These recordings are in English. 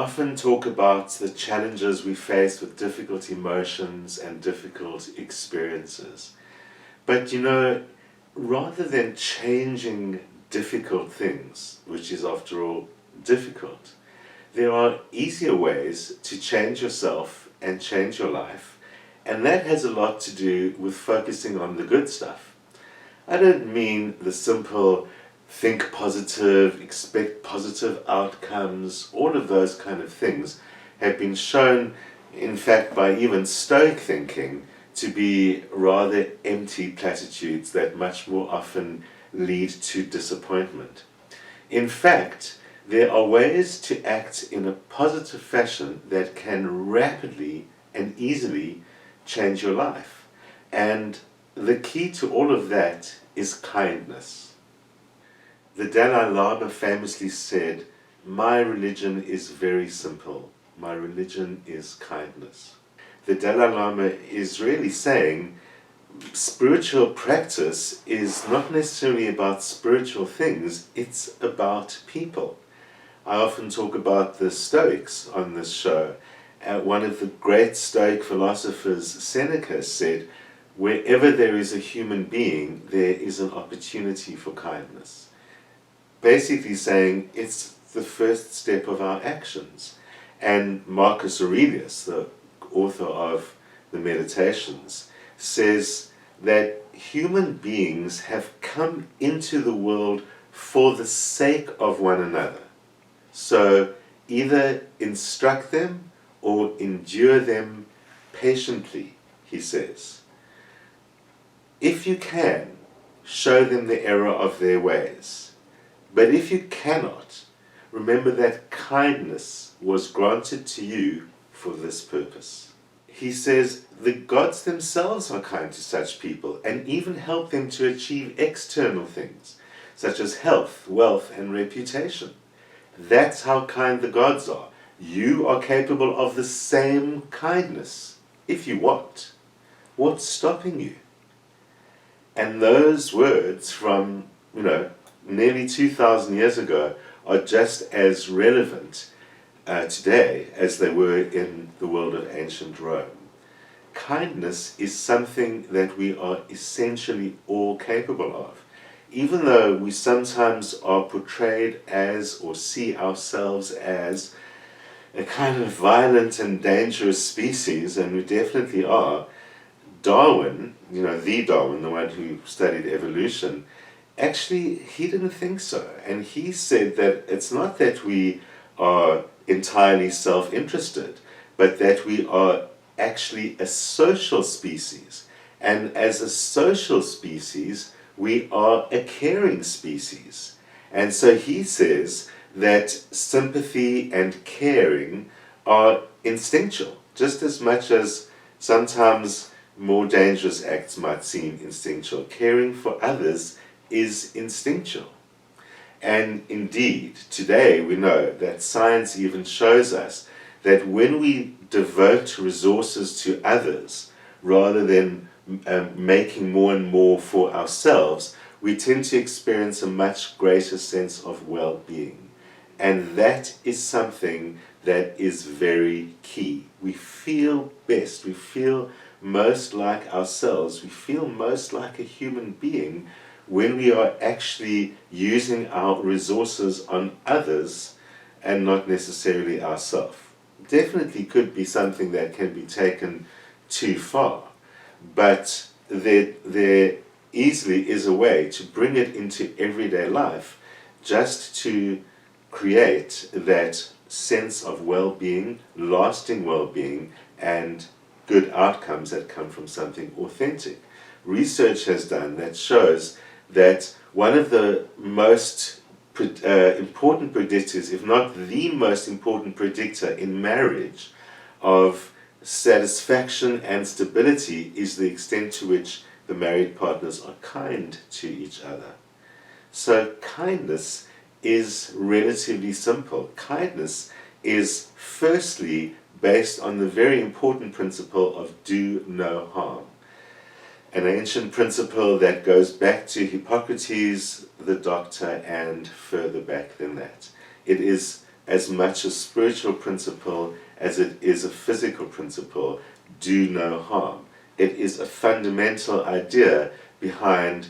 often talk about the challenges we face with difficult emotions and difficult experiences. But rather than changing difficult things, which is after all difficult, there are easier ways to change yourself and change your life, and that has a lot to do with focusing on the good stuff. I don't mean the simple think positive, expect positive outcomes. All of those kind of things have been shown, in fact, by even Stoic thinking, to be rather empty platitudes that much more often lead to disappointment. In fact, there are ways to act in a positive fashion that can rapidly and easily change your life. And the key to all of that is kindness. The Dalai Lama famously said, "My religion is very simple. My religion is kindness." The Dalai Lama is really saying spiritual practice is not necessarily about spiritual things, it's about people. I often talk about the Stoics on this show. One of the great Stoic philosophers, Seneca, said, "Wherever there is a human being, there is an opportunity for kindness." Basically saying it's the first step of our actions. And Marcus Aurelius, the author of the Meditations, says that human beings have come into the world for the sake of one another. So either instruct them or endure them patiently, he says. If you can, show them the error of their ways. But if you cannot, remember that kindness was granted to you for this purpose. He says the gods themselves are kind to such people and even help them to achieve external things, such as health, wealth, and reputation. That's how kind the gods are. You are capable of the same kindness, if you want. What's stopping you? And those words from, nearly 2,000 years ago are just as relevant today as they were in the world of ancient Rome. Kindness is something that we are essentially all capable of. Even though we sometimes are portrayed as or see ourselves as a kind of violent and dangerous species, and we definitely are, Darwin, the Darwin, the one who studied evolution, actually, he didn't think so. And he said that it's not that we are entirely self-interested, but that we are actually a social species. And as a social species, we are a caring species. And so he says that sympathy and caring are instinctual, just as much as sometimes more dangerous acts might seem instinctual. Caring for others is instinctual. And indeed, today we know that science even shows us that when we devote resources to others rather than making more and more for ourselves, we tend to experience a much greater sense of well-being. And that is something that is very key. We feel best, we feel most like ourselves, we feel most like a human being when we are actually using our resources on others and not necessarily ourselves. Definitely could be something that can be taken too far, but there easily is a way to bring it into everyday life just to create that sense of well-being, lasting well-being, and good outcomes that come from something authentic. Research has done that shows that one of the most important predictors, if not the most important predictor in marriage of satisfaction and stability, is the extent to which the married partners are kind to each other. So kindness is relatively simple. Kindness is firstly based on the very important principle of do no harm. An ancient principle that goes back to Hippocrates, the doctor, and further back than that. It is as much a spiritual principle as it is a physical principle. Do no harm. It is a fundamental idea behind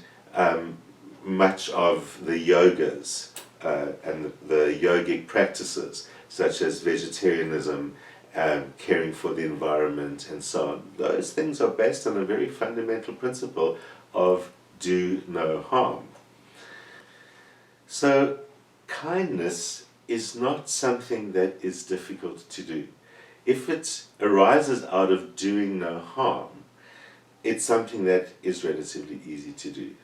much of the yogas and the yogic practices, such as vegetarianism, caring for the environment, and so on. Those things are based on a very fundamental principle of do no harm. So kindness is not something that is difficult to do. If it arises out of doing no harm, it's something that is relatively easy to do.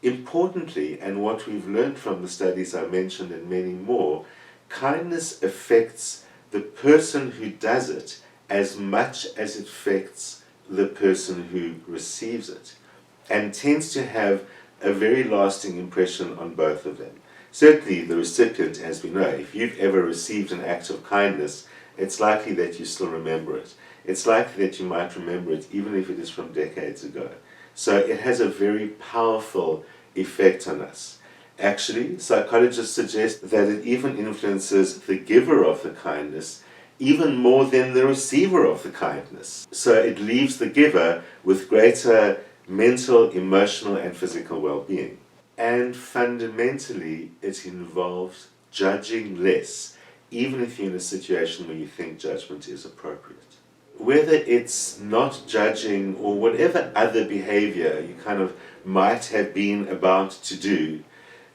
Importantly, and what we've learned from the studies I mentioned and many more, kindness affects the person who does it as much as it affects the person who receives it, and tends to have a very lasting impression on both of them. Certainly the recipient, as we know, if you've ever received an act of kindness, it's likely that you still remember it. It's likely that you might remember it even if it is from decades ago. So it has a very powerful effect on us. Actually, psychologists suggest that it even influences the giver of the kindness even more than the receiver of the kindness. So it leaves the giver with greater mental, emotional, and physical well-being. And fundamentally, it involves judging less, even if you're in a situation where you think judgment is appropriate. Whether it's not judging or whatever other behavior you kind of might have been about to do,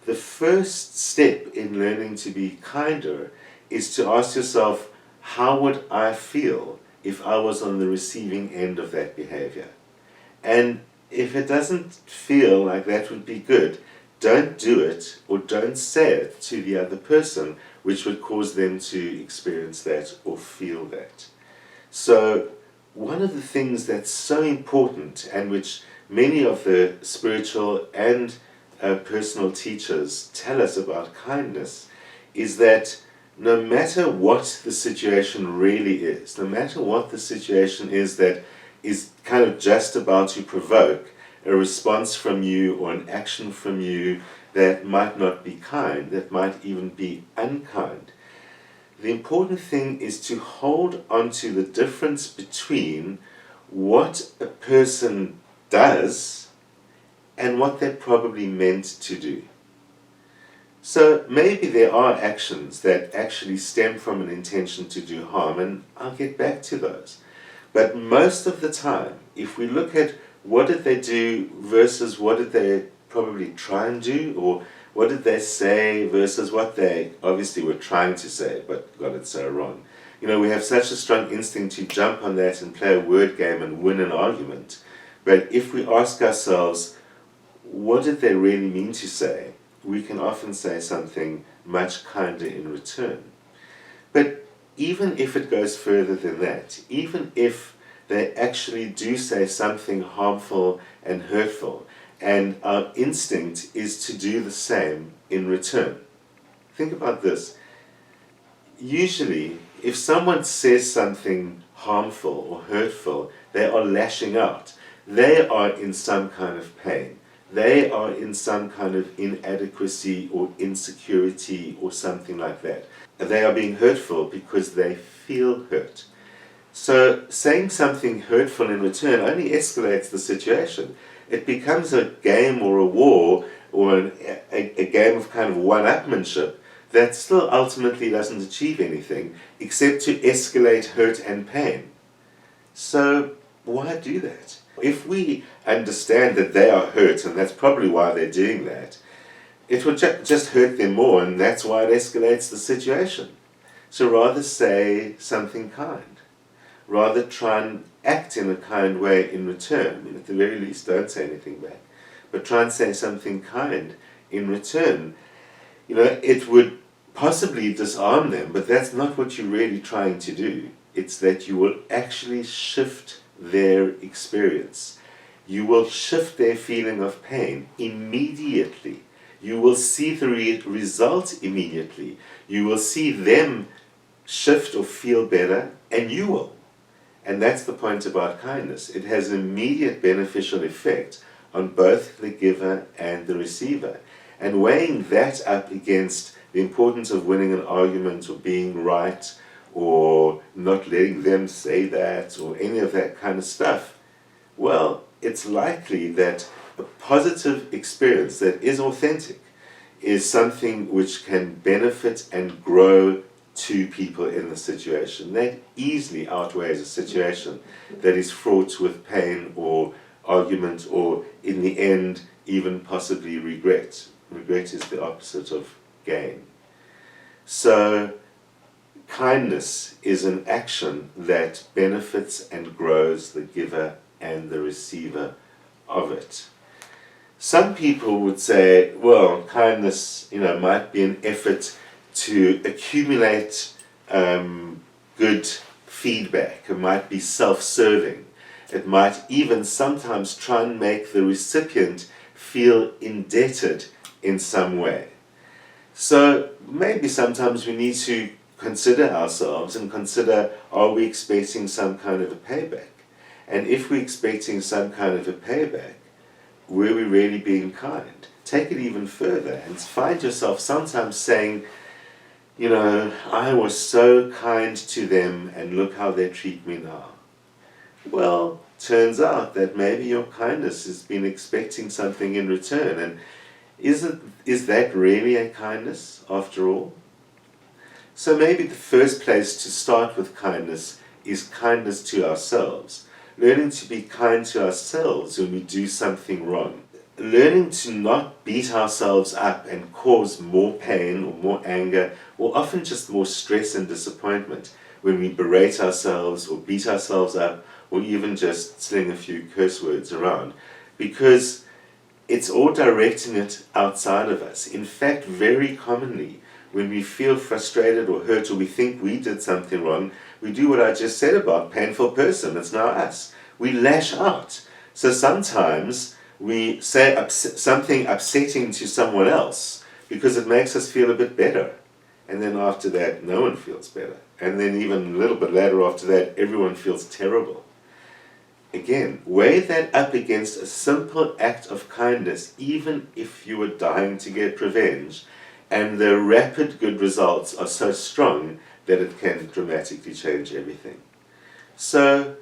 the first step in learning to be kinder is to ask yourself, how would I feel if I was on the receiving end of that behavior? And if it doesn't feel like that would be good, don't do it or don't say it to the other person, which would cause them to experience that or feel that. So one of the things that's so important, and which many of the spiritual and personal teachers tell us about kindness, is that no matter what the situation really is, no matter what the situation is that is kind of just about to provoke a response from you or an action from you that might not be kind, that might even be unkind, the important thing is to hold on to the difference between what a person does and what they're probably meant to do. So maybe there are actions that actually stem from an intention to do harm, and I'll get back to those. But most of the time, if we look at what did they do versus what did they probably try and do, or what did they say versus what they obviously were trying to say but got it so wrong. You know, we have such a strong instinct to jump on that and play a word game and win an argument. But if we ask ourselves, what did they really mean to say, we can often say something much kinder in return. But even if it goes further than that, even if they actually do say something harmful and hurtful, and our instinct is to do the same in return. Think about this. Usually, if someone says something harmful or hurtful, they are lashing out. They are in some kind of pain. They are in some kind of inadequacy or insecurity or something like that. They are being hurtful because they feel hurt. So saying something hurtful in return only escalates the situation. It becomes a game or a war or a game of kind of one-upmanship that still ultimately doesn't achieve anything except to escalate hurt and pain. So why do that? If we understand that they are hurt and that's probably why they're doing that, it will just hurt them more, and that's why it escalates the situation. So rather say something kind. Rather try and act in a kind way in return. I mean, at the very least, don't say anything back. But try and say something kind in return. You know, it would possibly disarm them, but that's not what you're really trying to do. It's that you will actually shift their experience. You will shift their feeling of pain immediately. You will see the result immediately. You will see them shift or feel better, and you will. And that's the point about kindness. It has an immediate beneficial effect on both the giver and the receiver. And weighing that up against the importance of winning an argument or being right or not letting them say that or any of that kind of stuff, well, it's likely that a positive experience that is authentic is something which can benefit and grow two people in the situation. That easily outweighs a situation that is fraught with pain or argument or, in the end, even possibly regret. Regret is the opposite of gain. So, kindness is an action that benefits and grows the giver and the receiver of it. Some people would say, well, kindness, might be an effort to accumulate good feedback. It might be self-serving. It might even sometimes try and make the recipient feel indebted in some way. So maybe sometimes we need to consider ourselves and consider, are we expecting some kind of a payback? And if we're expecting some kind of a payback, were we really being kind? Take it even further and find yourself sometimes saying, I was so kind to them and look how they treat me now. Well, turns out that maybe your kindness has been expecting something in return. And is that really a kindness after all? So maybe the first place to start with kindness is kindness to ourselves. Learning to be kind to ourselves when we do something wrong. Learning to not beat ourselves up and cause more pain or more anger or often just more stress and disappointment when we berate ourselves or beat ourselves up or even just sling a few curse words around. Because it's all directing it outside of us. In fact, very commonly, when we feel frustrated or hurt or we think we did something wrong, we do what I just said about painful person. It's now us. We lash out. So sometimes we say something upsetting to someone else because it makes us feel a bit better. And then after that, no one feels better. And then even a little bit later after that, everyone feels terrible. Again, weigh that up against a simple act of kindness, even if you were dying to get revenge, and the rapid good results are so strong that it can dramatically change everything. So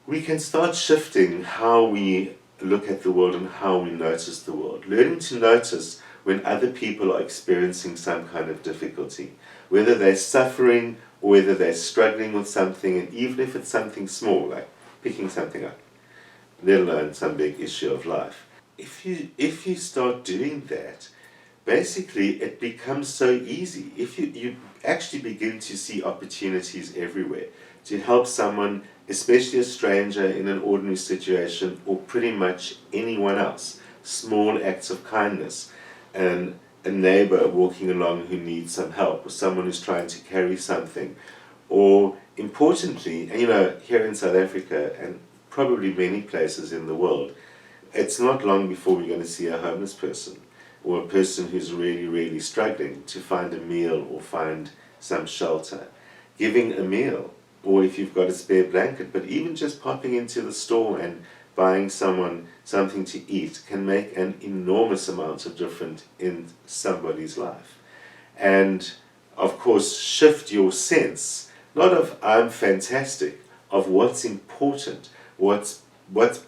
we can start shifting how we look at the world and how we notice the world. Learning to notice when other people are experiencing some kind of difficulty, whether they're suffering or whether they're struggling with something, and even if it's something small, like picking something up, let alone some big issue of life. If you start doing that, basically it becomes so easy. If you actually begin to see opportunities everywhere to help someone, especially a stranger in an ordinary situation, or pretty much anyone else. Small acts of kindness, and a neighbor walking along who needs some help, or someone who's trying to carry something, or importantly, here in South Africa and probably many places in the world, it's not long before we're going to see a homeless person or a person who's really, really struggling to find a meal or find some shelter. Giving a meal, or if you've got a spare blanket, but even just popping into the store and buying someone something to eat can make an enormous amount of difference in somebody's life. And of course, shift your sense, not of I'm fantastic, of what's important, what's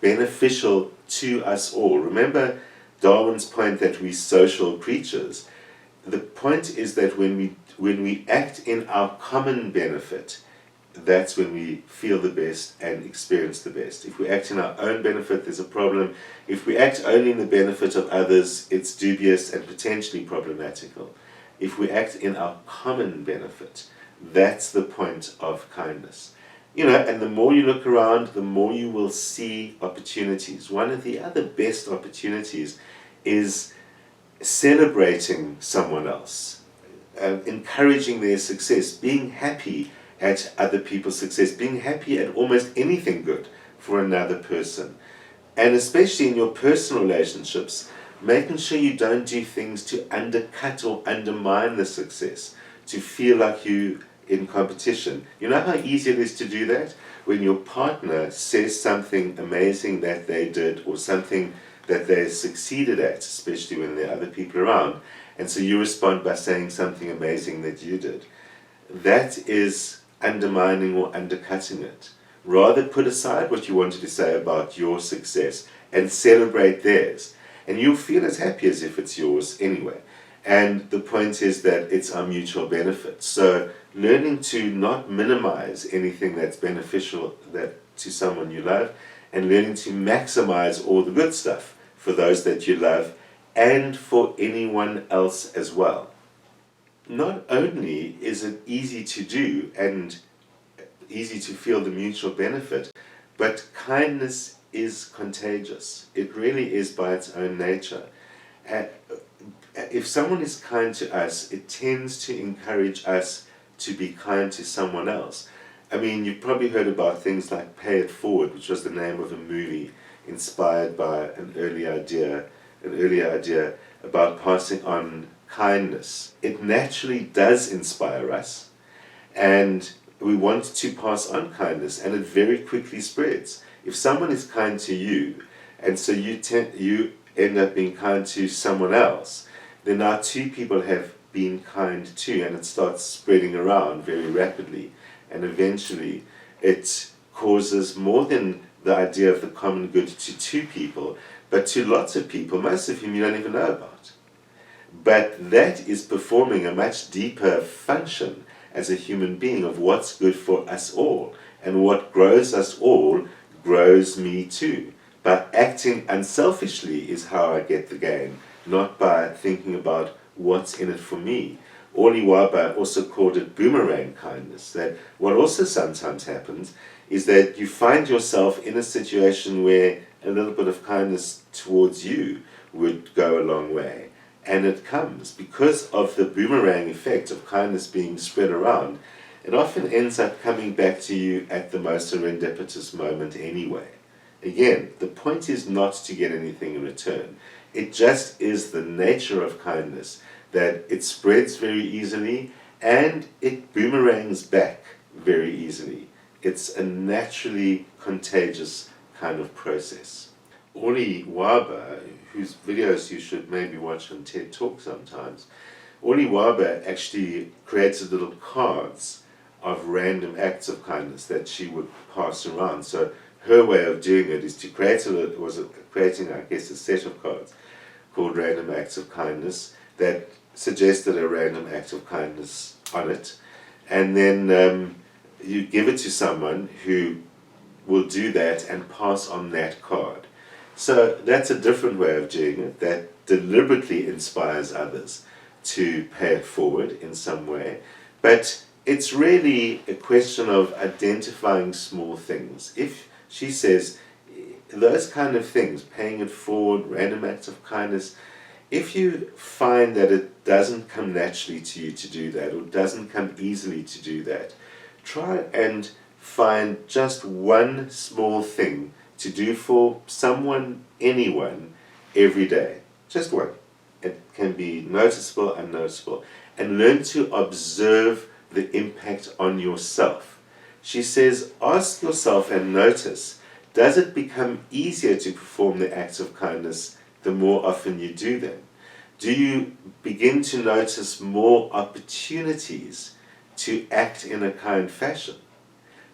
beneficial to us all. Remember Darwin's point that we're social creatures. The point is that when we act in our common benefit, that's when we feel the best and experience the best. If we act in our own benefit, there's a problem. If we act only in the benefit of others, it's dubious and potentially problematical. If we act in our common benefit, that's the point of kindness. And the more you look around, the more you will see opportunities. One of the other best opportunities is celebrating someone else, encouraging their success, being happy at other people's success, being happy at almost anything good for another person. And especially in your personal relationships, making sure you don't do things to undercut or undermine the success, to feel like you in competition. You know how easy it is to do that? When your partner says something amazing that they did or something that they succeeded at, especially when there are other people around, and so you respond by saying something amazing that you did. That is undermining or undercutting it. Rather put aside what you wanted to say about your success and celebrate theirs. And you'll feel as happy as if it's yours anyway. And the point is that it's our mutual benefit. So learning to not minimize anything that's beneficial to someone you love, and learning to maximize all the good stuff for those that you love and for anyone else as well. Not only is it easy to do and easy to feel the mutual benefit, but kindness is contagious. It really is by its own nature. If someone is kind to us, it tends to encourage us to be kind to someone else. I mean, you've probably heard about things like Pay It Forward, which was the name of a movie inspired by an earlier idea about passing on kindness. It naturally does inspire us, and we want to pass on kindness, and it very quickly spreads. If someone is kind to you, and so you end up being kind to someone else, then now two people have been kind too, and it starts spreading around very rapidly, and eventually it causes more than the idea of the common good to two people, but to lots of people, most of whom you don't even know about. But that is performing a much deeper function as a human being of what's good for us all, and what grows us all grows me too. By acting unselfishly is how I get the gain, not by thinking about what's in it for me. Oli Waba also called it boomerang kindness, that what also sometimes happens is that you find yourself in a situation where a little bit of kindness towards you would go a long way. And it comes because of the boomerang effect of kindness being spread around. It often ends up coming back to you at the most serendipitous moment anyway. Again, the point is not to get anything in return. It just is the nature of kindness that it spreads very easily and it boomerangs back very easily. It's a naturally contagious kind of process. Oli Waba, whose videos you should maybe watch on TED Talk sometimes, Oli Waba actually created little cards of random acts of kindness that she would pass around. So her way of doing it is to creating, I guess, a set of cards called Random Acts of Kindness that suggested a random act of kindness on it, and then you give it to someone who will do that and pass on that card. So that's a different way of doing it that deliberately inspires others to pay it forward in some way. But it's really a question of identifying small things. If she says those kind of things, paying it forward, random acts of kindness, if you find that it doesn't come naturally to you to do that, or doesn't come easily to do that, try and find just one small thing to do for someone, anyone, every day. Just one. It can be noticeable, unnoticeable. And learn to observe the impact on yourself. She says, ask yourself and notice, does it become easier to perform the acts of kindness the more often you do them? Do you begin to notice more opportunities to act in a kind fashion?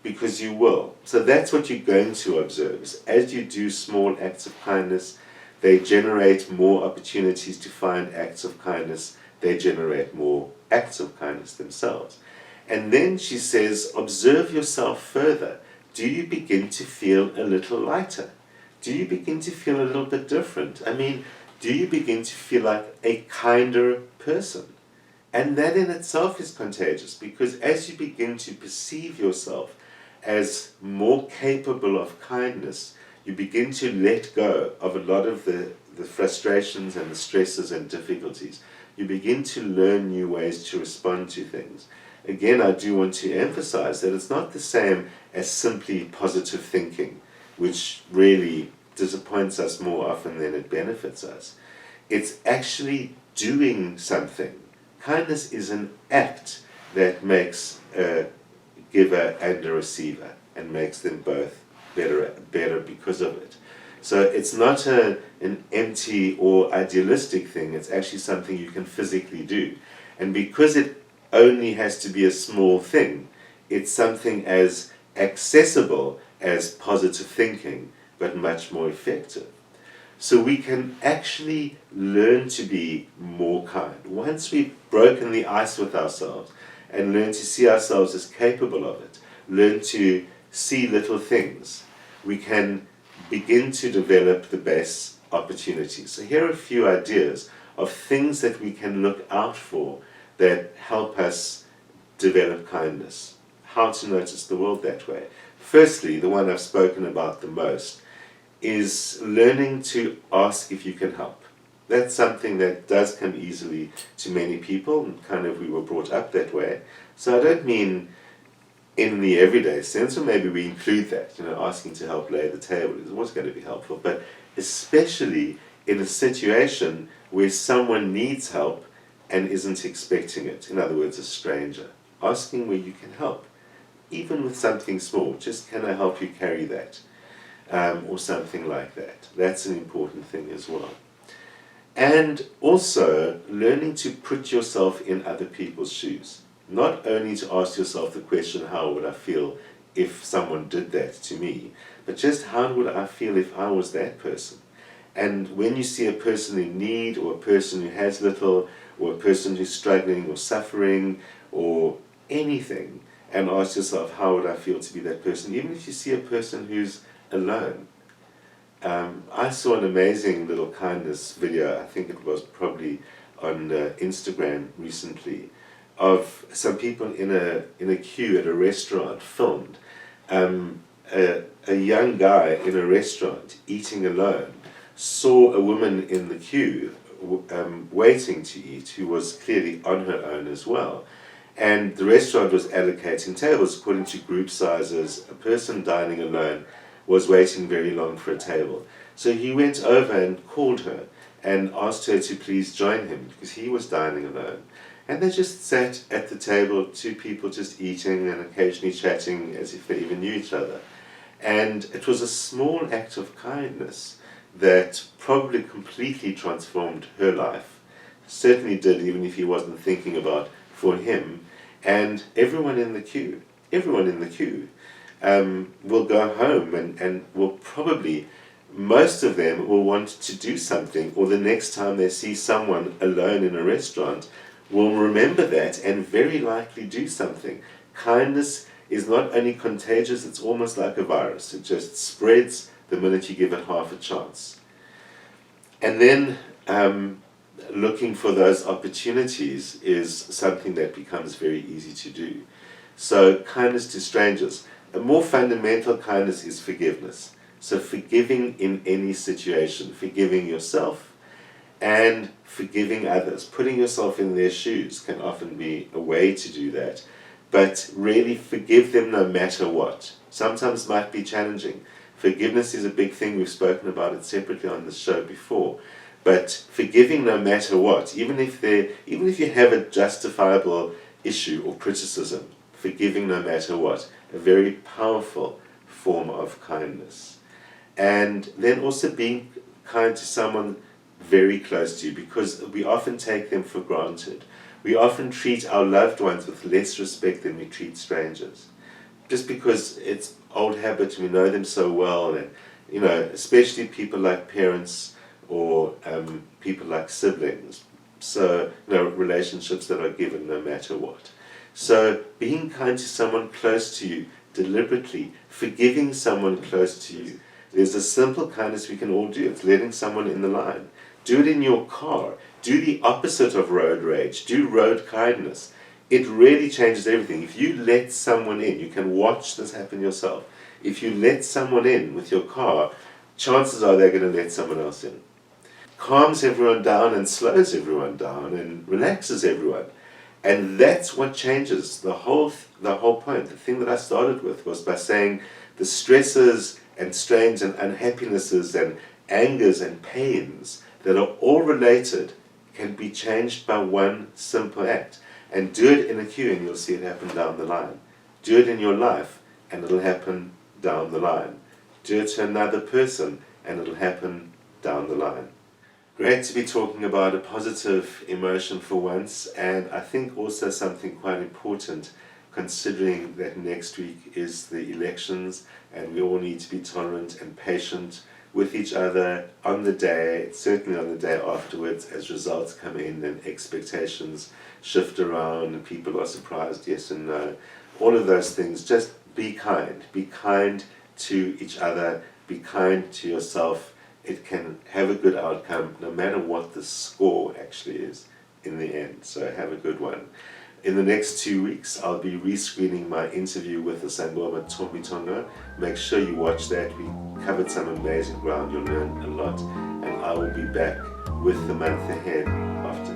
Because you will. So that's what you're going to observe. Is as you do small acts of kindness, they generate more opportunities to find acts of kindness. They generate more acts of kindness themselves. And then she says, observe yourself further. Do you begin to feel a little lighter? Do you begin to feel a little bit different? I mean, do you begin to feel like a kinder person? And that in itself is contagious, because as you begin to perceive yourself as more capable of kindness, you begin to let go of a lot of the frustrations and the stresses and difficulties. You begin to learn new ways to respond to things. Again, I do want to emphasize that it's not the same as simply positive thinking, which really disappoints us more often than it benefits us. It's actually doing something. Kindness is an act that makes a giver and a receiver, and makes them both better because of it. So it's not an empty or idealistic thing, it's actually something you can physically do. And because it only has to be a small thing, it's something as accessible as positive thinking, but much more effective. So we can actually learn to be more kind. Once we've broken the ice with ourselves and learn to see ourselves as capable of it, learn to see little things, we can begin to develop the best opportunities. So here are a few ideas of things that we can look out for that help us develop kindness. How to notice the world that way. Firstly, the one I've spoken about the most is learning to ask if you can help. That's something that does come easily to many people, and kind of we were brought up that way. So I don't mean in the everyday sense, or maybe we include that, asking to help lay the table is always going to be helpful, but especially in a situation where someone needs help and isn't expecting it. In other words, a stranger. Asking where you can help, even with something small, just can I help you carry that? Or something like that. That's an important thing as well. And also learning to put yourself in other people's shoes. Not only to ask yourself the question, how would I feel if someone did that to me, but just how would I feel if I was that person? And when you see a person in need, or a person who has little, or a person who's struggling or suffering or anything, and ask yourself, how would I feel to be that person? Even if you see a person who's alone. I saw an amazing little kindness video, I think it was probably on Instagram recently, of some people in a queue at a restaurant filmed a young guy in a restaurant eating alone saw a woman in the queue waiting to eat who was clearly on her own as well. And the restaurant was allocating tables according to group sizes. A person dining alone was waiting very long for a table. So he went over and called her and asked her to please join him because he was dining alone. And they just sat at the table, two people just eating and occasionally chatting as if they even knew each other. And it was a small act of kindness that probably completely transformed her life. Certainly did, even if he wasn't thinking about for him. And everyone in the queue will go home and will probably, most of them will want to do something, or the next time they see someone alone in a restaurant will remember that and very likely do something. Kindness is not only contagious, it's almost like a virus. It just spreads the minute you give it half a chance. And then looking for those opportunities is something that becomes very easy to do. So kindness to strangers. A more fundamental kindness is forgiveness. So forgiving in any situation, forgiving yourself and forgiving others. Putting yourself in their shoes can often be a way to do that, but really forgive them no matter what. Sometimes might be challenging. Forgiveness is a big thing, we've spoken about it separately on the show before. But forgiving no matter what, even if you have a justifiable issue or criticism, forgiving no matter what, a very powerful form of kindness. And then also being kind to someone very close to you, because we often take them for granted. We often treat our loved ones with less respect than we treat strangers. Just because it's old habit, we know them so well, and especially people like parents or people like siblings. So, relationships that are given no matter what. So, being kind to someone close to you, deliberately, forgiving someone close to you. There's a simple kindness we can all do. It's letting someone in the line. Do it in your car. Do the opposite of road rage. Do road kindness. It really changes everything. If you let someone in, you can watch this happen yourself. If you let someone in with your car, chances are they're going to let someone else in. Calms everyone down and slows everyone down and relaxes everyone. And that's what changes the whole point. The thing that I started with was by saying the stresses and strains and unhappinesses and angers and pains that are all related can be changed by one simple act. And do it in a queue and you'll see it happen down the line. Do it in your life and it'll happen down the line. Do it to another person and it'll happen down the line. Great to be talking about a positive emotion for once, and I think also something quite important considering that next week is the elections and we all need to be tolerant and patient with each other on the day, certainly on the day afterwards, as results come in and expectations shift around and people are surprised yes and no. All of those things, just be kind. Be kind to each other, be kind to yourself. It can have a good outcome no matter what the score actually is in the end. So have a good one. In the next 2 weeks, I'll be rescreening my interview with the Sangoma Tombitongo. Make sure you watch that. We covered some amazing ground. You'll learn a lot. And I will be back with the month ahead after